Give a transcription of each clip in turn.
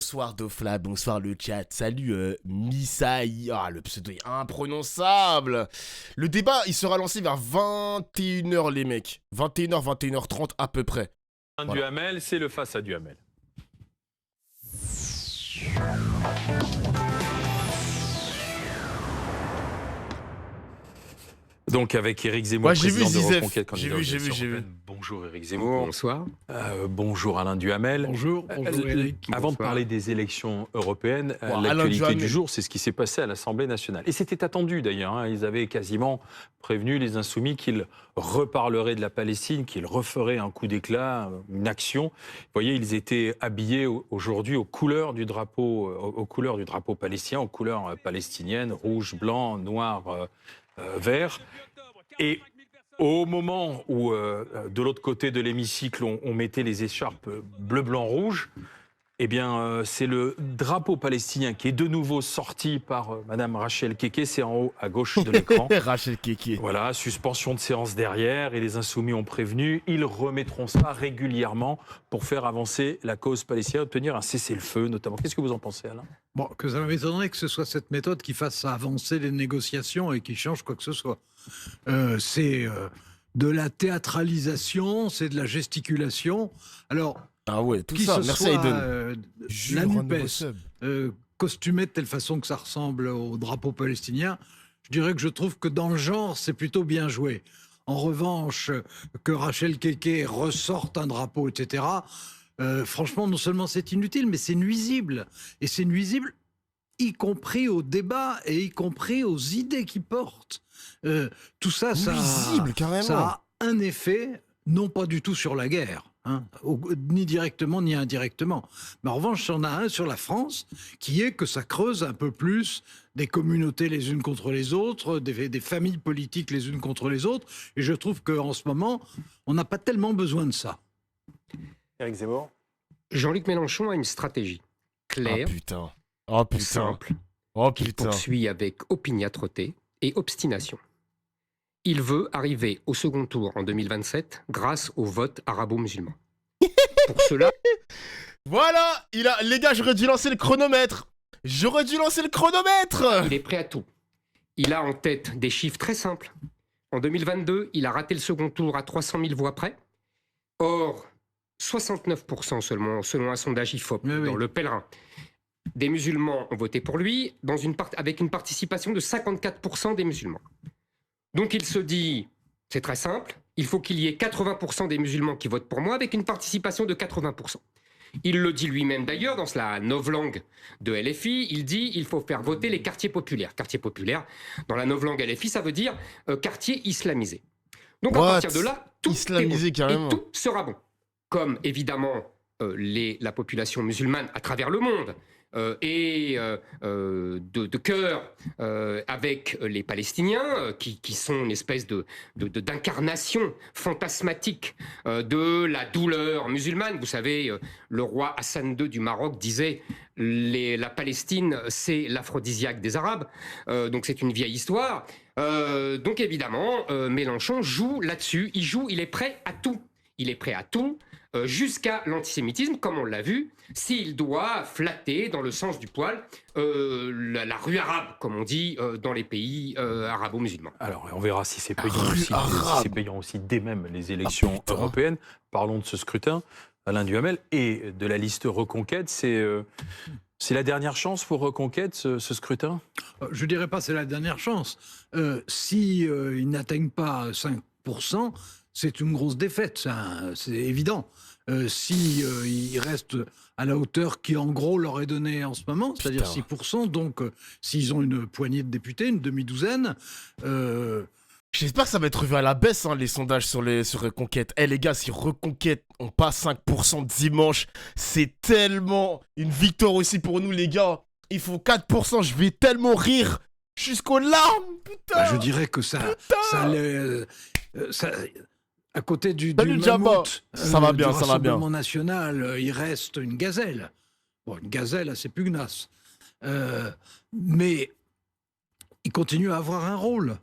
Bonsoir Dofla, bonsoir le chat, salut Misaï, le pseudo est imprononçable. Le débat, il sera lancé vers 21h les mecs, 21h, 21h30 à peu près. Voilà. Duhamel, c'est le face à Duhamel. Donc avec Éric Zemmour, président de Reconquête, candidat aux élections européennes. Bonjour Éric Zemmour. Bonsoir. Bonjour Alain Duhamel. Bonjour Éric. Avant de parler des élections européennes, l'actualité du jour, c'est ce qui s'est passé à l'Assemblée nationale. Et c'était attendu d'ailleurs, hein. Ils avaient quasiment prévenu les Insoumis qu'ils reparleraient de la Palestine, qu'ils referaient un coup d'éclat, une action. Vous voyez, ils étaient habillés aujourd'hui aux couleurs du drapeau palestinien, aux couleurs palestiniennes, rouge, blanc, noir, vert. Et au moment où, de l'autre côté de l'hémicycle, on mettait les écharpes bleu, blanc, rouge, eh bien, c'est le drapeau palestinien qui est de nouveau sorti par Madame Rachel Keke, c'est en haut à gauche de l'écran. Rachel Keke. Voilà, suspension de séance derrière, et les Insoumis ont prévenu, ils remettront ça régulièrement pour faire avancer la cause palestinienne, obtenir un cessez-le-feu notamment. Qu'est-ce que vous en pensez, Alain ? Bon, que ça m'étonnerait que ce soit cette méthode qui fasse avancer les négociations et qui change quoi que ce soit. C'est de la théâtralisation, c'est de la gesticulation. Alors, tout ça, merci Aiden. La NUPES, costumée de telle façon que ça ressemble au drapeau palestinien, je dirais que je trouve que dans le genre, c'est plutôt bien joué. En revanche, que Rachel Keke ressorte un drapeau, etc., franchement, non seulement c'est inutile, mais c'est nuisible. Et c'est nuisible, y compris au débat et y compris aux idées qu'il porte. Tout ça, nuisible, ça a un effet, non pas du tout sur la guerre, hein, ni directement ni indirectement. Mais en revanche, on a un sur la France, qui est que ça creuse un peu plus des communautés les unes contre les autres, des familles politiques les unes contre les autres. Et je trouve qu'en ce moment, on n'a pas tellement besoin de ça. Éric Zemmour. Jean-Luc Mélenchon a une stratégie claire, simple, qu'il poursuit avec opiniâtreté et obstination. Il veut arriver au second tour en 2027 grâce au vote arabo-musulman. Pour cela... Voilà, les gars, j'aurais dû lancer le chronomètre. Il est prêt à tout. Il a en tête des chiffres très simples. En 2022, il a raté le second tour à 300 000 voix près. Or, 69% seulement, selon un sondage IFOP, dans Le Pèlerin, des musulmans ont voté pour lui, avec une participation de 54% des musulmans. Donc il se dit, c'est très simple, il faut qu'il y ait 80% des musulmans qui votent pour moi, avec une participation de 80%. Il le dit lui-même d'ailleurs, dans la novlangue de LFI, il dit il faut faire voter les quartiers populaires. Quartier populaire, dans la novlangue LFI, ça veut dire quartier islamisé. Donc à partir de là, tout islamisé, est bon, et tout sera bon. Comme évidemment la population musulmane à travers le monde et de cœur avec les Palestiniens qui sont une espèce d'incarnation fantasmatique de la douleur musulmane. Vous savez, le roi Hassan II du Maroc disait la Palestine, c'est l'aphrodisiaque des Arabes. Donc c'est une vieille histoire. Donc évidemment, Mélenchon joue là-dessus. Il est prêt à tout. Il est prêt à tout. Jusqu'à l'antisémitisme, comme on l'a vu, s'il doit flatter dans le sens du poil la rue arabe, comme on dit dans les pays arabo-musulmans. Alors, on verra si c'est payant aussi dès même les élections européennes. Parlons de ce scrutin, Alain Duhamel, et de la liste Reconquête. C'est la dernière chance pour Reconquête, ce scrutin ? Je ne dirais pas c'est la dernière chance. S'ils n'atteignent pas 5%, c'est une grosse défaite, c'est évident. S'ils restent à la hauteur qui, en gros, leur est donnée en ce moment, c'est-à-dire 6%, donc s'ils ont une poignée de députés, une demi-douzaine... J'espère que ça va être revu à la baisse, les sondages sur Reconquête. Les gars, si Reconquête on passe 5% dimanche, c'est tellement une victoire aussi pour nous, les gars. Il faut 4%, je vais tellement rire jusqu'aux larmes, putain. Je dirais que ça à côté du mammouth, ça va bien, du Rassemblement national, il reste une gazelle. Bon, une gazelle assez pugnace. Mais il continue à avoir un rôle.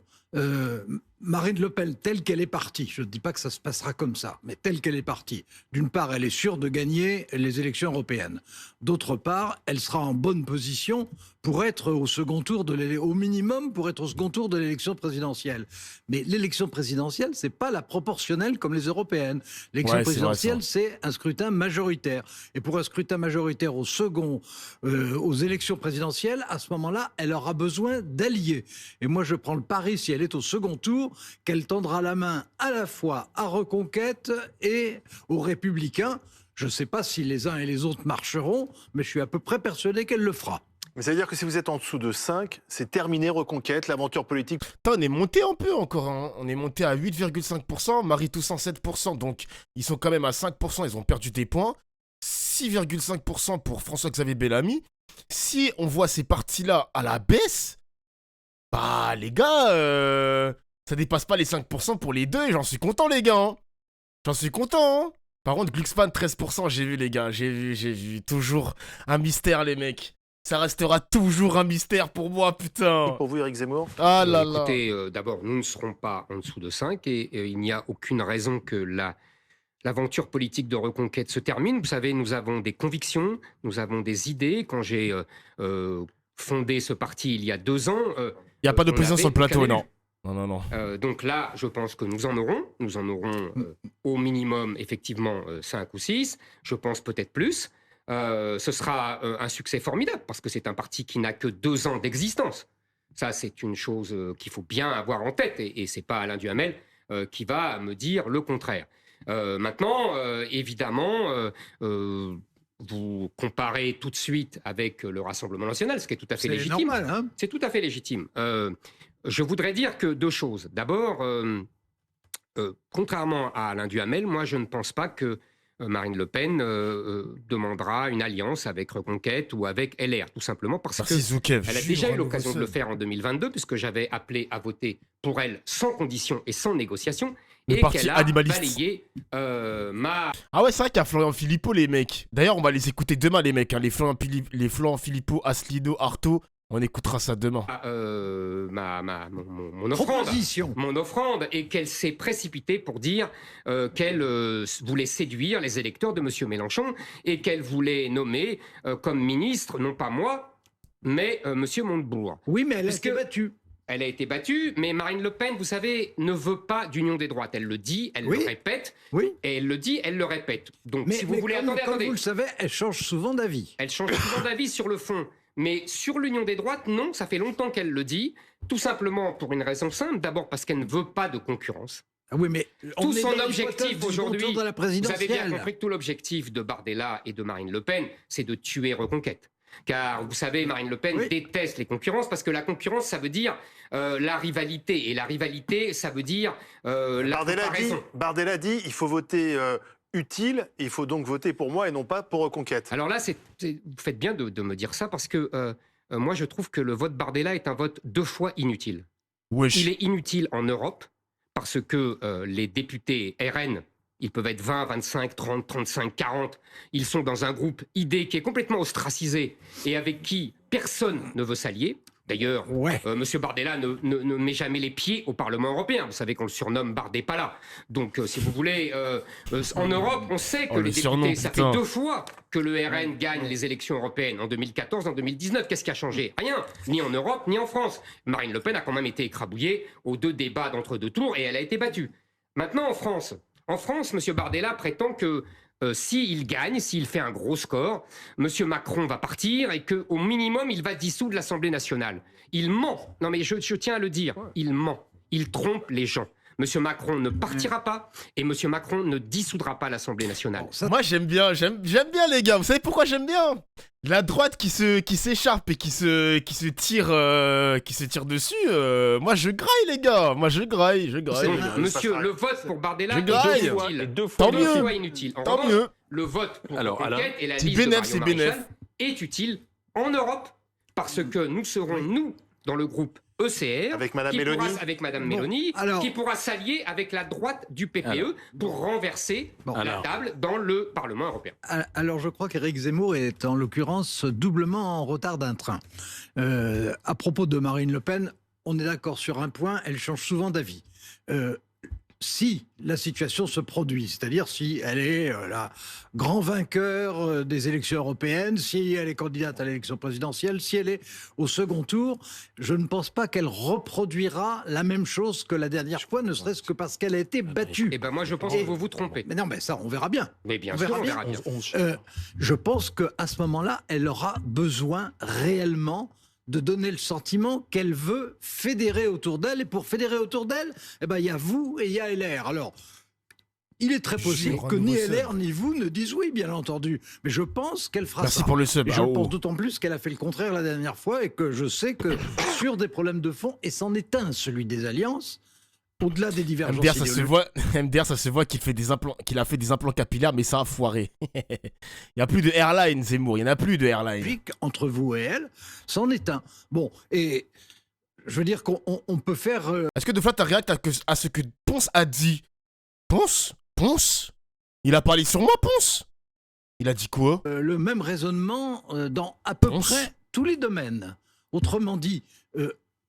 Marine Le Pen, telle qu'elle est partie, je ne dis pas que ça se passera comme ça, mais telle qu'elle est partie, d'une part, elle est sûre de gagner les élections européennes. D'autre part, elle sera en bonne position pour être au second tour au minimum pour être au second tour de l'élection présidentielle. Mais l'élection présidentielle, c'est pas la proportionnelle comme les européennes. L'élection présidentielle, c'est un scrutin majoritaire. Et pour un scrutin majoritaire aux élections présidentielles, à ce moment-là, elle aura besoin d'alliés. Et moi, je prends le pari, si elle est au second tour, qu'elle tendra la main à la fois à Reconquête et aux Républicains. Je ne sais pas si les uns et les autres marcheront, mais je suis à peu près persuadé qu'elle le fera. Mais ça veut dire que si vous êtes en dessous de 5, c'est terminé Reconquête, l'aventure politique. Putain, on est monté un peu encore, hein. On est monté à 8,5%, Marie Toussaint 7%, donc ils sont quand même à 5%, ils ont perdu des points. 6,5% pour François-Xavier Bellamy. Si on voit ces partis-là à la baisse, bah les gars, ça dépasse pas les 5% pour les deux et j'en suis content les gars. Hein. J'en suis content. Hein. Par contre, Glucksmann 13%, j'ai vu les gars, j'ai vu. Toujours un mystère les mecs. Ça restera toujours un mystère pour moi, putain. Et pour vous, Éric Zemmour ? Ah là là. Écoutez, d'abord, nous ne serons pas en dessous de 5 et il n'y a aucune raison que l'aventure politique de Reconquête se termine. Vous savez, nous avons des convictions, nous avons des idées. Quand j'ai fondé ce parti il y a 2 ans... il n'y a pas d'opposition sur le plateau, non. Non. Donc là, je pense que nous en aurons. Nous en aurons au minimum, effectivement, 5 ou 6. Je pense peut-être plus. Ce sera un succès formidable parce que c'est un parti qui n'a que 2 ans d'existence. Ça, c'est une chose qu'il faut bien avoir en tête et c'est pas Alain Duhamel qui va me dire le contraire. Maintenant, évidemment, vous comparez tout de suite avec le Rassemblement national, ce qui est tout à fait légitime. C'est normal, hein ? C'est tout à fait légitime. Je voudrais dire que 2 choses. D'abord, contrairement à Alain Duhamel, moi, je ne pense pas que Marine Le Pen demandera une alliance avec Reconquête ou avec LR, tout simplement parce qu'elle a déjà eu l'occasion de le faire en 2022, puisque j'avais appelé à voter pour elle sans condition et sans négociation, et qu'elle a balayé ma... Ah ouais, c'est vrai qu'il y a Florian Philippot, les mecs. D'ailleurs, on va les écouter demain, les mecs. Hein. Les Florian Philippot, Asselineau, Artaud. On écoutera ça demain. Mon offrande, et qu'elle s'est précipitée pour dire qu'elle voulait séduire les électeurs de M. Mélenchon et qu'elle voulait nommer comme ministre, non pas moi, mais M. Montebourg. Oui, mais elle a été battue. Elle a été battue, mais Marine Le Pen, vous savez, ne veut pas d'union des droites. Elle le dit, elle le répète, et elle le dit, elle le répète. Donc, si vous voulez... Attendez. Vous le savez, elle change souvent d'avis. Elle change souvent d'avis sur le fond. Mais sur l'union des droites, non, ça fait longtemps qu'elle le dit, tout simplement pour une raison simple. D'abord parce qu'elle ne veut pas de concurrence. Ah oui, mais tout son objectif aujourd'hui, vous avez bien compris que tout l'objectif de Bardella et de Marine Le Pen, c'est de tuer Reconquête. Car vous savez, Marine Le Pen déteste les concurrences parce que la concurrence, ça veut dire la rivalité. Et la rivalité, ça veut dire la comparaison. Bardella dit il faut voter... utile, et il faut donc voter pour moi et non pas pour Reconquête. Alors là, vous faites bien de me dire ça parce que moi, je trouve que le vote Bardella est un vote 2 fois inutile. Wesh. Il est inutile en Europe parce que les députés RN, ils peuvent être 20, 25, 30, 35, 40. Ils sont dans un groupe ID qui est complètement ostracisé et avec qui personne ne veut s'allier. D'ailleurs, M. Bardella ne met jamais les pieds au Parlement européen. Vous savez qu'on le surnomme Bardépala. Donc, si vous voulez, en Europe, on sait que les députés, ça fait 2 fois que le RN gagne les élections européennes, en 2014, en 2019. Qu'est-ce qui a changé ? Rien, ni en Europe, ni en France. Marine Le Pen a quand même été écrabouillée aux 2 débats d'entre-deux tours et elle a été battue. Maintenant, en France, M. Bardella prétend que s'il gagne, s'il fait un gros score, M. Macron va partir et qu'au minimum, il va dissoudre l'Assemblée nationale. Il ment. Non mais je tiens à le dire. Il ment. Il trompe les gens. M. Macron ne partira pas et M. Macron ne dissoudra pas l'Assemblée nationale. Moi, j'aime bien les gars. Vous savez pourquoi j'aime bien ? La droite qui s'écharpe et qui se tire dessus. Moi, je graille les gars. Moi, je graille. Monsieur, le vote pour Bardella est 2 fois inutile. En revanche, mieux. Le vote pour Reconquête et la liste de Marion Maréchal est utile en Europe parce que nous serons, nous, dans le groupe ECR, avec Madame Mélanie, qui pourra s'allier avec la droite du PPE pour renverser la table dans le Parlement européen. Alors, je crois qu'Éric Zemmour est en l'occurrence doublement en retard d'un train. À propos de Marine Le Pen, on est d'accord sur un point, elle change souvent d'avis. Si la situation se produit, c'est-à-dire si elle est la grand vainqueur des élections européennes, si elle est candidate à l'élection présidentielle, si elle est au second tour, je ne pense pas qu'elle reproduira la même chose que la dernière fois, ne serait-ce que parce qu'elle a été battue. Eh ben moi, je pense que vous vous trompez. Mais non, mais ça, on verra bien. Mais bien sûr, on verra bien. Je pense qu'à ce moment-là, elle aura besoin réellement de donner le sentiment qu'elle veut fédérer autour d'elle. Et pour fédérer autour d'elle, eh ben, il y a vous et il y a LR. Alors, il est très possible que ni LR ni vous ne disent oui, bien entendu. Mais je pense qu'elle fera ça. Merci pour le sub. Et je pense d'autant plus qu'elle a fait le contraire la dernière fois et que je sais que sur des problèmes de fond, et c'en est un, celui des alliances, au-delà des divergences MDR, ça se voit qu'il a fait des implants capillaires, mais ça a foiré. Il n'y a plus de airline, Zemmour. Il n'y en a plus de airline. Puis, entre vous et elle, c'en est un. Bon, et je veux dire qu'on peut faire... Est-ce que de fois, tu as réacté à ce que Ponce a dit? Ponce? Il a parlé sur moi, Ponce? Il a dit quoi? Le même raisonnement dans à peu près tous les domaines. Autrement dit,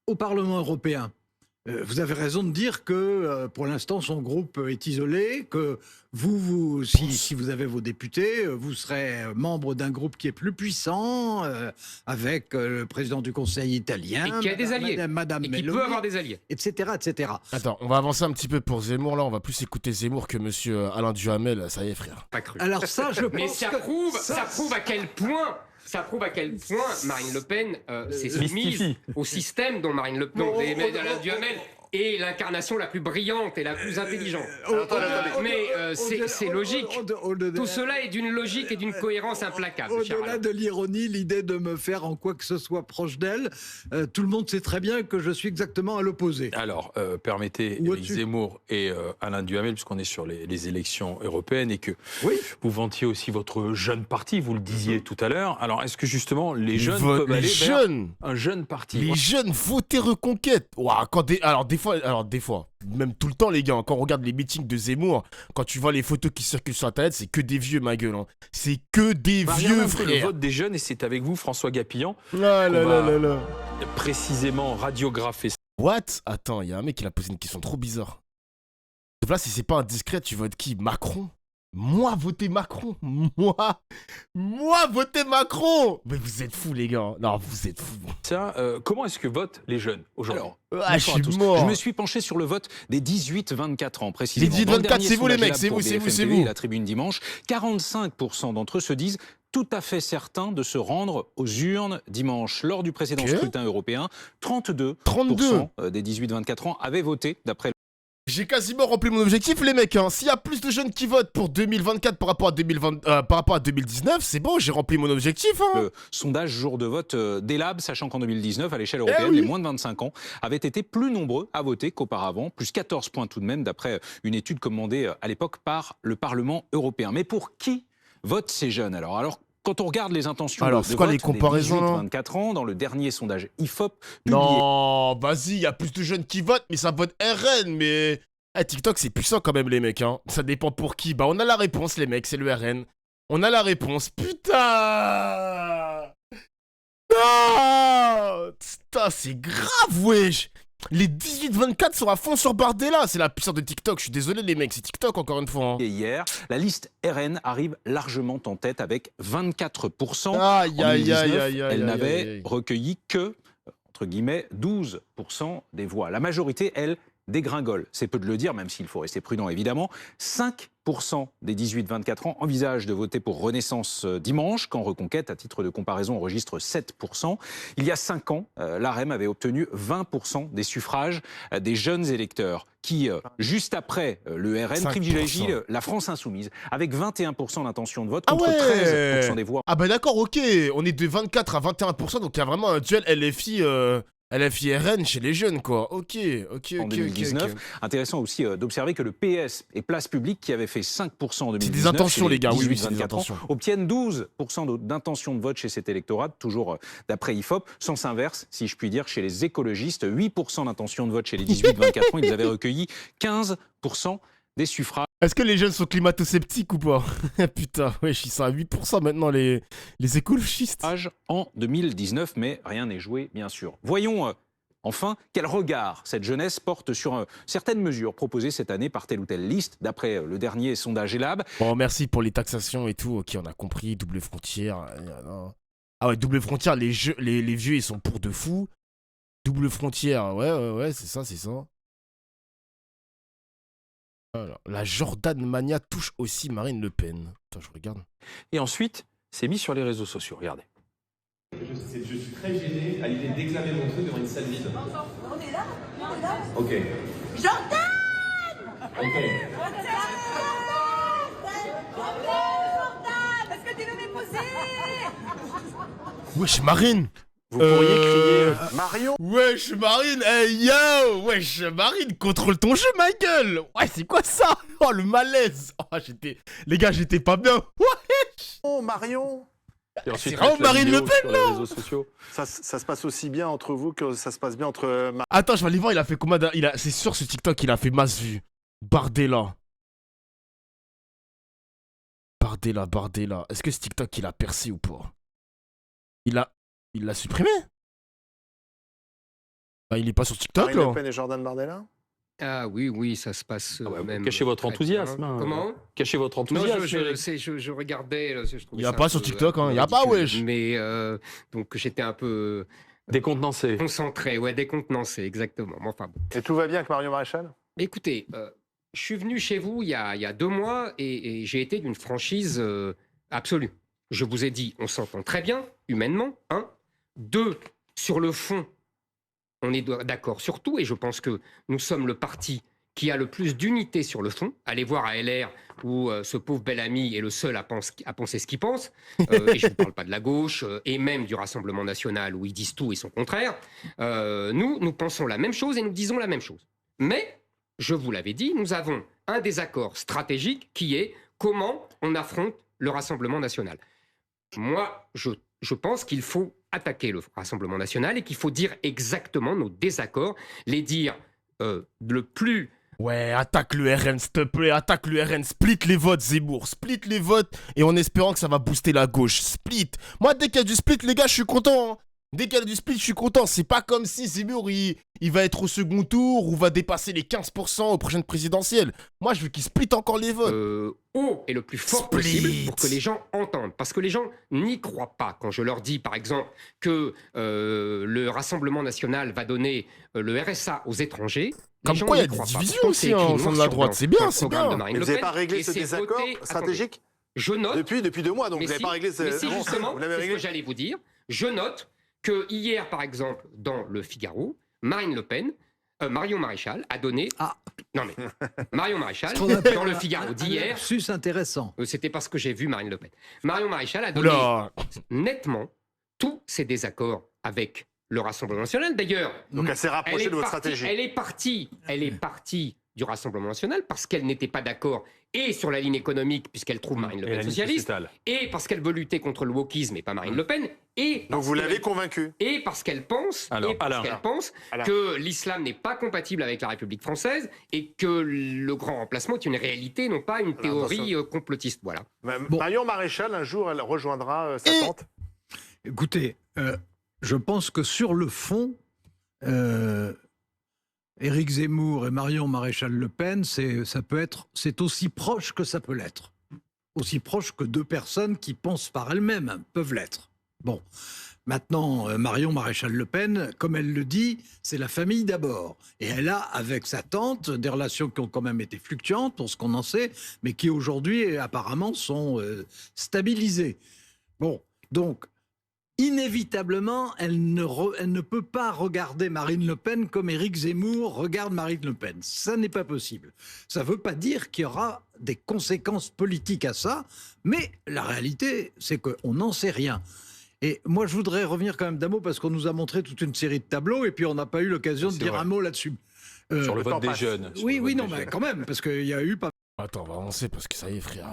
au Parlement européen, vous avez raison de dire que pour l'instant son groupe est isolé, que si vous avez vos députés, vous serez membre d'un groupe qui est plus puissant, avec le président du Conseil italien, et qui a des alliés, Madame et qui Meloni, peut avoir des alliés, etc., etc. Attends, on va avancer un petit peu pour Zemmour là, on va plus écouter Zemmour que Monsieur Alain Duhamel, ça y est frère. Pas cru. Alors ça, je pense mais ça prouve à quel point. Ça prouve à quel point Marine Le Pen s'est soumise au système dont Marine Le Pen, Alain Duhamel est l'incarnation la plus brillante et la plus intelligente. Mais c'est logique. Tout cela est d'une logique et d'une cohérence implacable. Au-delà de l'ironie, l'idée de me faire en quoi que ce soit proche d'elle, tout le monde sait très bien que je suis exactement à l'opposé. Alors, permettez, Éric Zemmour et Alain Duhamel, puisqu'on est sur les élections européennes et que vous vantiez aussi votre jeune parti, vous le disiez tout à l'heure. Alors, est-ce que justement les jeunes peuvent aller vers un jeune parti? Les jeunes voter Reconquête. Ouah, des fois, même tout le temps les gars, quand on regarde les meetings de Zemmour, quand tu vois les photos qui circulent sur internet, c'est que des vieux ma gueule. Hein. C'est que des vieux frères. Le vote des jeunes, et c'est avec vous François Gapillan. Précisément radiographé. What? Attends, il y a un mec qui a posé une question trop bizarre. Là, si c'est pas indiscret, tu votes qui? Macron? Moi, voter Macron? Moi, voter Macron? Mais vous êtes fous, les gars. Non, vous êtes fous. Ça, comment est-ce que votent les jeunes aujourd'hui? Je suis mort. Je me suis penché sur le vote des 18-24 ans, précisément. Les 18-24, c'est vous, les mecs. C'est vous. La tribune dimanche. 45% d'entre eux se disent tout à fait certains de se rendre aux urnes dimanche. Lors du précédent scrutin européen, 32% des 18-24 ans avaient voté, d'après... J'ai quasiment rempli mon objectif, les mecs. Hein. S'il y a plus de jeunes qui votent pour 2024 par rapport à 2019, c'est bon, j'ai rempli mon objectif. Hein. Le sondage jour de vote d'Elab, sachant qu'en 2019, à l'échelle européenne, les moins de 25 ans avaient été plus nombreux à voter qu'auparavant, plus 14 points tout de même, d'après une étude commandée à l'époque par le Parlement européen. Mais pour qui votent ces jeunes alors quand on regarde les intentions de vote les comparaisons, des 18-24 ans, dans le dernier sondage IFOP publié... Non, vas-y, il y a plus de jeunes qui votent, mais ça vote RN, mais... TikTok, c'est puissant quand même, les mecs, hein. Ça dépend pour qui. Bah, on a la réponse, les mecs, c'est le RN. On a la réponse. Putain! Non! Putain, c'est grave, wesh! Les 18-24 sont à fond sur Bardella. C'est la puissance de TikTok. Je suis désolé, les mecs, c'est TikTok, encore une fois. Hein. Et hier, la liste RN arrive largement en tête avec 24%. Elle n'avait recueilli que, entre guillemets, 12% des voix. La majorité, elle, dégringole. C'est peu de le dire, même s'il faut rester prudent, évidemment. 5% des 18-24 ans envisagent de voter pour Renaissance dimanche, quand Reconquête, à titre de comparaison, enregistre 7%. Il y a 5 ans, l'AREM avait obtenu 20% des suffrages des jeunes électeurs, qui, juste après le RN, privilégie la France insoumise, avec 21% d'intention de vote, contre 13% des voix. Ah bah d'accord, ok. On est de 24 à 21%, donc il y a vraiment un duel LFI-RN chez les jeunes, quoi. Ok. En 2019. Intéressant aussi d'observer que le PS et Place Publique, qui avait fait 5% en 2019... C'est des intentions, les gars, oui, c'est des intentions. Obtiennent 12% d'intention de vote chez cet électorat, toujours d'après IFOP. Sens inverse, si je puis dire, chez les écologistes, 8% d'intention de vote chez les 18-24 ans. Ils avaient recueilli 15% des suffrages. Est-ce que les jeunes sont climato-sceptiques ou pas? Putain, ouais, ils sont à 8% maintenant, les écologistes. En 2019, mais rien n'est joué, bien sûr. Voyons Enfin, quel regard cette jeunesse porte sur certaines mesures proposées cette année par telle ou telle liste, d'après le dernier sondage Elab. Bon, merci pour les taxations et tout. Ok, on a compris. Double frontière. Ah ouais, double frontière, les vieux, ils sont pour de fou. Double frontière, ouais, c'est ça. Alors, la Jordan Mania touche aussi Marine Le Pen. Attends, je regarde. Et ensuite, c'est mis sur les réseaux sociaux, regardez. Je suis très gêné à l'idée d'examiner mon truc devant une salle vide. On est là. Ok. Jordan. Ok. Jordan, est-ce que tu veux m'épouser? Wesh, Marine. Vous pourriez crier Marion. Wesh, Marine. Hey, yo. Wesh, Marine, contrôle ton jeu, ma gueule. Ouais, c'est quoi ça? Oh, le malaise. Oh, les gars, j'étais pas bien. Wesh. Oh, Marion. Et ensuite, c'est vraiment Marine Le Pen, là. Réseaux sociaux. Ça se passe aussi bien entre vous que ça se passe bien entre... Attends, je vais aller voir, il a fait combien c'est sûr, ce TikTok, il a fait masse vues. Bardella. Est-ce que ce TikTok, il a percé ou pas? Il l'a supprimé? Bah, il est pas sur TikTok, Marine là. Le Pen et Jordan Bardella. Ah oui, ça se passe même... Cachez votre enthousiasme. Hein. Comment? Cachez votre Non, enthousiasme. je regardais... Je Il n'y a pas sur TikTok, hein. Il n'y a pas, wesh. Mais donc j'étais un peu... Décontenancé. Concentré, ouais, décontenancé, exactement. Enfin, bon. Et tout va bien avec Marion Maréchal? Écoutez, je suis venu chez vous il y a 2 mois et j'ai été d'une franchise absolue. Je vous ai dit, on s'entend très bien, humainement, 1. 2, sur le fond, on est d'accord sur tout et je pense que nous sommes le parti qui a le plus d'unité sur le fond. Allez voir à LR où ce pauvre bel ami est le seul à penser ce qu'il pense. Et je ne parle pas de la gauche et même du Rassemblement national où ils disent tout et son contraire. Nous pensons la même chose et nous disons la même chose. Mais, je vous l'avais dit, nous avons un désaccord stratégique qui est comment on affronte le Rassemblement national. Moi, je pense qu'il faut attaquer le Rassemblement national et qu'il faut dire exactement nos désaccords, les dire le plus... Ouais, attaque le RN, s'il te plaît, attaque le RN, split les votes, Zemmour, split les votes, et en espérant que ça va booster la gauche, split. Moi, dès qu'il y a du split, les gars, je suis content, hein. Dès qu'il y a du split, je suis content. C'est pas comme si Zemmour, il va être au second tour ou va dépasser les 15% aux prochaines présidentielles. Moi, je veux qu'il split encore les votes. Haut et le plus fort possible pour que les gens entendent. Parce que les gens n'y croient pas. Quand je leur dis, par exemple, que le Rassemblement national va donner le RSA aux étrangers... Comme quoi, il y a des divisions aussi au sein de la droite. C'est bien, c'est bien. Mais vous n'avez pas réglé ce désaccord stratégique? Je note... Depuis 2 mois, donc vous n'avez pas réglé ce... Mais si, justement, c'est ce que j'allais vous dire. Je note que hier, par exemple, dans le Figaro, Marion Maréchal a donné... Non mais, Marion Maréchal, dans le Figaro d'hier... Sus intéressant. C'était parce que j'ai vu Marine Le Pen. Marion Maréchal a donné nettement tous ses désaccords avec le Rassemblement national. D'ailleurs... Donc elle s'est rapprochée de votre stratégie. Elle est partie du Rassemblement national parce qu'elle n'était pas d'accord et sur la ligne économique, puisqu'elle trouve Marine Le Pen socialiste, et parce qu'elle veut lutter contre le wokisme et pas Marine Le Pen, et donc vous l'avez convaincue. Et parce qu'elle pense, que l'islam n'est pas compatible avec la République française et que le grand remplacement est une réalité, non pas une théorie complotiste. Voilà. Marion Maréchal, un jour, elle rejoindra sa tante. Écoutez, je pense que sur le fond, Éric Zemmour et Marion Maréchal Le Pen, c'est aussi proche que ça peut l'être. Aussi proche que 2 personnes qui pensent par elles-mêmes peuvent l'être. Bon, maintenant, Marion Maréchal Le Pen, comme elle le dit, c'est la famille d'abord. Et elle a, avec sa tante, des relations qui ont quand même été fluctuantes, pour ce qu'on en sait, mais qui aujourd'hui, apparemment, sont stabilisées. Bon, donc... Inévitablement, elle ne peut pas regarder Marine Le Pen comme Éric Zemmour regarde Marine Le Pen. Ça n'est pas possible. Ça ne veut pas dire qu'il y aura des conséquences politiques à ça, mais la réalité, c'est qu'on n'en sait rien. Et moi, je voudrais revenir quand même d'un mot, parce qu'on nous a montré toute une série de tableaux, et puis on n'a pas eu l'occasion de dire un mot là-dessus. Sur le vote des jeunes. Oui, non, mais quand même, parce qu'il y a eu pas... Attends, on va avancer, parce que ça y est, frère.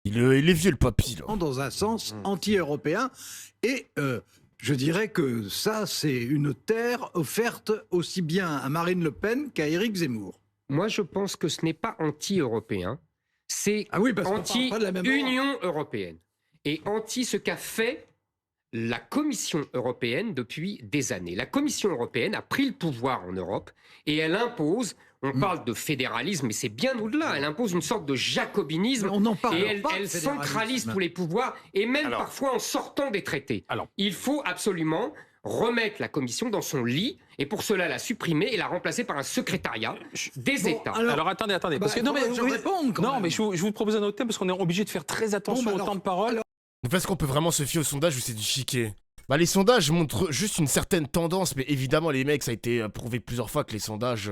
Il est vieux, le papy, là. Dans un sens anti-européen. Et je dirais que ça, c'est une terre offerte aussi bien à Marine Le Pen qu'à Éric Zemmour. Moi, je pense que ce n'est pas anti-européen, c'est anti-Union européenne. Et anti ce qu'a fait la Commission européenne depuis des années. La Commission européenne a pris le pouvoir en Europe et elle impose, on parle de fédéralisme, mais c'est bien au-delà, elle impose une sorte de jacobinisme et elle centralise tous les pouvoirs et même parfois en sortant des traités. Il faut absolument remettre la Commission dans son lit et pour cela la supprimer et la remplacer par un secrétariat des États. Alors attendez, parce que je vous propose un autre thème parce qu'on est obligé de faire très attention au temps de parole. Est-ce qu'on peut vraiment se fier aux sondages ou c'est du chiquet? Les sondages montrent juste une certaine tendance, mais évidemment les mecs, ça a été prouvé plusieurs fois que les sondages,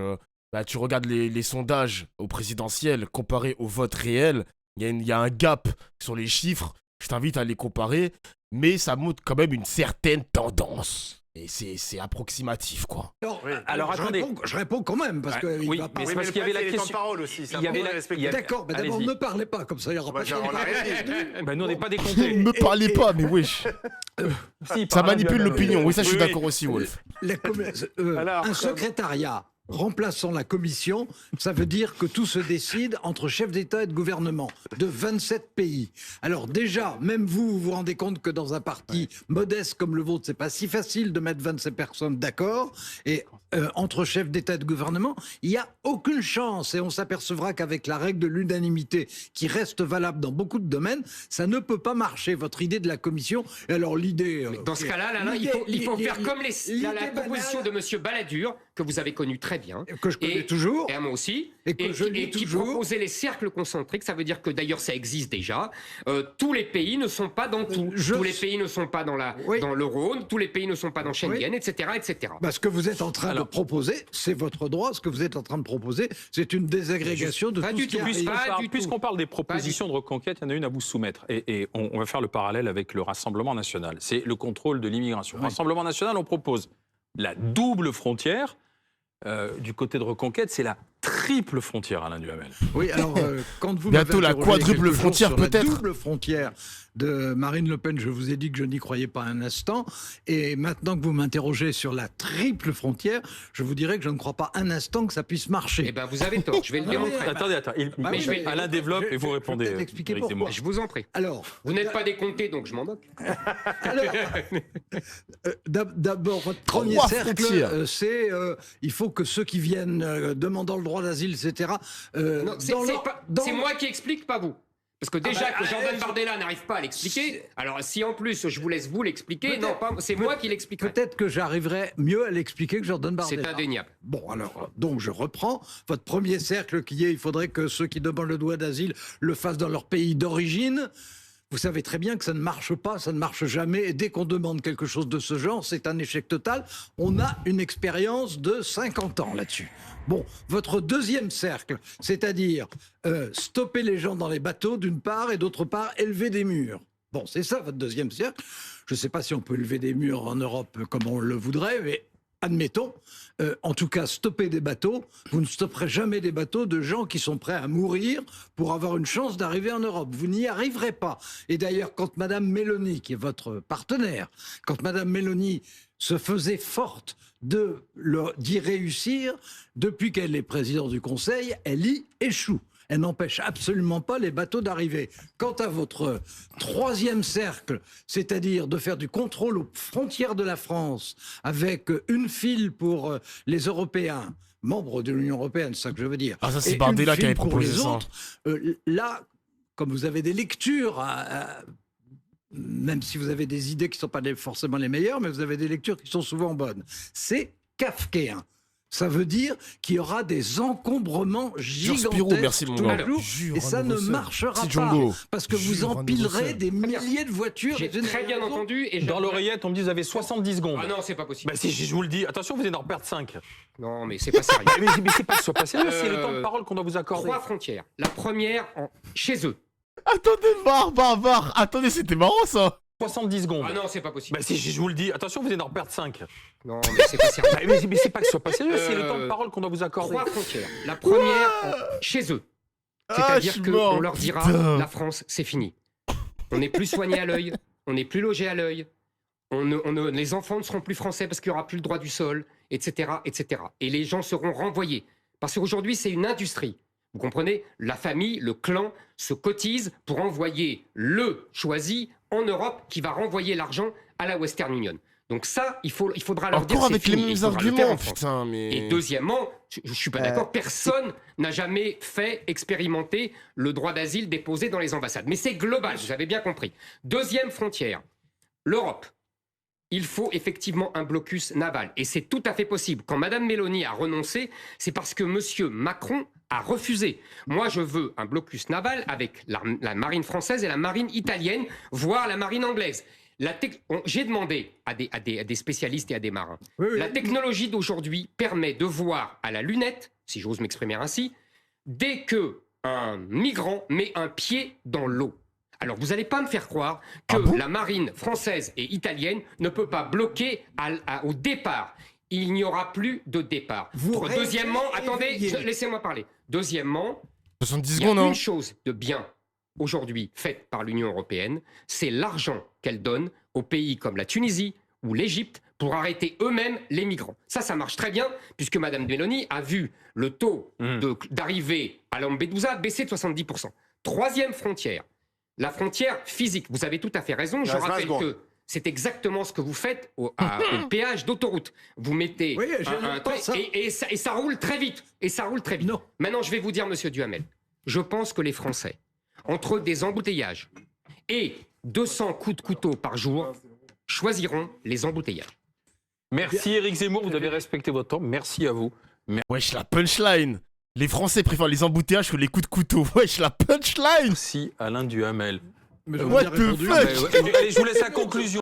tu regardes les sondages au présidentiel comparés au vote réel, il y a un gap sur les chiffres, je t'invite à les comparer, mais ça montre quand même une certaine tendance. Et c'est approximatif, quoi. Alors attendez. Je réponds quand même, parce que... Oui, mais c'est parce qu'il y avait la question... parole aussi. D'accord, mais d'abord, ne parlez pas, comme ça, il n'y aura pas de... Nous, on n'est pas décomptés. Ne parlez pas, mais wesh. Ça manipule l'opinion, oui, ça, je suis d'accord aussi, Wolf. Un secrétariat remplaçant la Commission, ça veut dire que tout se décide entre chefs d'État et de gouvernement de 27 pays. Alors déjà, même vous vous rendez compte que dans un parti modeste comme le vôtre, c'est pas si facile de mettre 27 personnes d'accord. Et entre chefs d'État et de gouvernement, il n'y a aucune chance. Et on s'apercevra qu'avec la règle de l'unanimité, qui reste valable dans beaucoup de domaines, ça ne peut pas marcher, votre idée de la Commission. Et alors l'idée... Dans ce cas-là, il faut faire comme la proposition de M. Balladur, que vous avez connu très bien. Que je connais toujours. Et à moi aussi. Et qui proposait les cercles concentriques. Ça veut dire que d'ailleurs ça existe déjà. Tous les pays ne sont pas dans tout. Tous les pays ne sont pas dans l'euro. Tous les pays ne sont pas dans Schengen, etc., etc. Ce que vous êtes en train de proposer, c'est votre droit. Ce que vous êtes en train de proposer, c'est une désagrégation de tout ce qui arrive. Puisqu'on parle des propositions de reconquête, il y en a une à vous soumettre. Et on va faire le parallèle avec le Rassemblement national. C'est le contrôle de l'immigration. Rassemblement national, on propose la double frontière. Du côté de Reconquête, c'est la triple frontière, Alain Duhamel. Oui, alors, quand vous bientôt la quadruple frontière, peut-être. La double frontière de Marine Le Pen, je vous ai dit que je n'y croyais pas un instant. Et maintenant que vous m'interrogez sur la triple frontière, je vous dirais que je ne crois pas un instant que ça puisse marcher. Eh bien, vous avez tort, je vais le démontrer. Attendez. Alain développe et vous répondez. Je vais expliquer pourquoi. Je vous en prie. Alors, vous n'êtes pas décompté, donc je m'en moque. D'abord, votre premier cercle, c'est il faut que ceux qui viennent demandant le droit d'asile, etc. C'est moi qui explique, pas vous. Parce que déjà que Jordan Bardella n'arrive pas à l'expliquer, alors si en plus je vous laisse vous l'expliquer, non, c'est moi qui l'expliquerai. Peut-être que j'arriverai mieux à l'expliquer que Jordan Bardella. C'est indéniable. Bon, alors, donc je reprends. Votre premier cercle qui est, il faudrait que ceux qui demandent le droit d'asile le fassent dans leur pays d'origine. Vous savez très bien que ça ne marche pas, ça ne marche jamais. Et dès qu'on demande quelque chose de ce genre, c'est un échec total. On a une expérience de 50 ans là-dessus. Bon, votre deuxième cercle, c'est-à-dire stopper les gens dans les bateaux d'une part et d'autre part élever des murs. Bon, c'est ça votre deuxième cercle. Je ne sais pas si on peut élever des murs en Europe comme on le voudrait, mais admettons. En tout cas, stopper des bateaux. Vous ne stopperez jamais des bateaux de gens qui sont prêts à mourir pour avoir une chance d'arriver en Europe. Vous n'y arriverez pas. Et d'ailleurs, quand Madame Meloni, qui est votre partenaire, quand Madame Meloni se faisait forte d'y réussir, depuis qu'elle est présidente du Conseil, elle y échoue. Elle n'empêche absolument pas les bateaux d'arriver. Quant à votre troisième cercle, c'est-à-dire de faire du contrôle aux frontières de la France, avec une file pour les Européens, membres de l'Union européenne, c'est ça que je veux dire. Ah, ça c'est Bardella qui avait proposé ça. Autres, là, comme vous avez des lectures, même si vous avez des idées qui ne sont pas forcément les meilleures, mais vous avez des lectures qui sont souvent bonnes. C'est kafkaïen. Ça veut dire qu'il y aura des encombrements gigantesques tous les jours, et ça ne marchera pas, parce que vous empilerez des milliers de voitures. J'ai très bien entendu. Et dans l'oreillette, on me dit vous avez 70 secondes. Ah non, c'est pas possible. Si je vous le dis, attention, vous allez en perdre 5. Non, mais c'est pas sérieux. mais c'est pas sérieux, c'est le temps de parole qu'on doit vous accorder. 3 frontières. La première, chez eux. Attendez, var. Attendez, c'était marrant ça. 70 secondes. Ah non, c'est pas possible. Si je vous le dis, attention, vous allez en perdre 5. Non, mais c'est pas sérieux. mais c'est pas que ce soit pas sérieux, c'est le temps de parole qu'on doit vous accorder. 3 frontières. La première, chez eux. C'est-à-dire qu'on leur dira, la France, c'est fini. On n'est plus soigné à l'œil, on n'est plus logé à l'œil, les enfants ne seront plus français parce qu'il n'y aura plus le droit du sol, etc., etc. Et les gens seront renvoyés. Parce qu'aujourd'hui, c'est une industrie. Vous comprenez ? La famille, le clan se cotise pour envoyer le choisi en Europe qui va renvoyer l'argent à la Western Union. Donc ça, il faudra leur dire encore avec c'est les fini, mêmes arguments, putain, mais... Et deuxièmement, je suis pas d'accord, personne n'a jamais fait expérimenter le droit d'asile déposé dans les ambassades. Mais c'est global, vous avez bien compris. Deuxième frontière, l'Europe. Il faut effectivement un blocus naval. Et c'est tout à fait possible. Quand Mme Meloni a renoncé, c'est parce que M. Macron a refusé. Moi, je veux un blocus naval avec la marine française et la marine italienne, voire la marine anglaise. J'ai demandé à des spécialistes et à des marins. Oui. La technologie d'aujourd'hui permet de voir à la lunette, si j'ose m'exprimer ainsi, dès qu'un migrant met un pied dans l'eau. Alors, vous n'allez pas me faire croire que la marine française et italienne ne peut pas bloquer au départ. Il n'y aura plus de départ. Deuxièmement, attendez, laissez-moi parler. Deuxièmement, 70 il y a secondes, une chose de bien aujourd'hui faite par l'Union européenne, c'est l'argent qu'elle donne aux pays comme la Tunisie ou l'Égypte pour arrêter eux-mêmes les migrants. Ça marche très bien, puisque Mme Meloni a vu le taux d'arrivée à Lampedusa baisser de 70%. Troisième frontière, la frontière physique. Vous avez tout à fait raison, je rappelle que c'est exactement ce que vous faites au péage d'autoroute. Vous mettez et ça roule très vite. Et ça roule très vite. Non. Maintenant, je vais vous dire, monsieur Duhamel, je pense que les Français, entre des embouteillages et 200 coups de couteau par jour, choisiront les embouteillages. Merci Éric Zemmour, vous avez respecté votre temps. Merci à vous. Wesh, la punchline. Les Français préfèrent les embouteillages que les coups de couteau. Wesh, la punchline. Merci Alain Duhamel. What the fuck. Allez, je vous laisse la conclusion.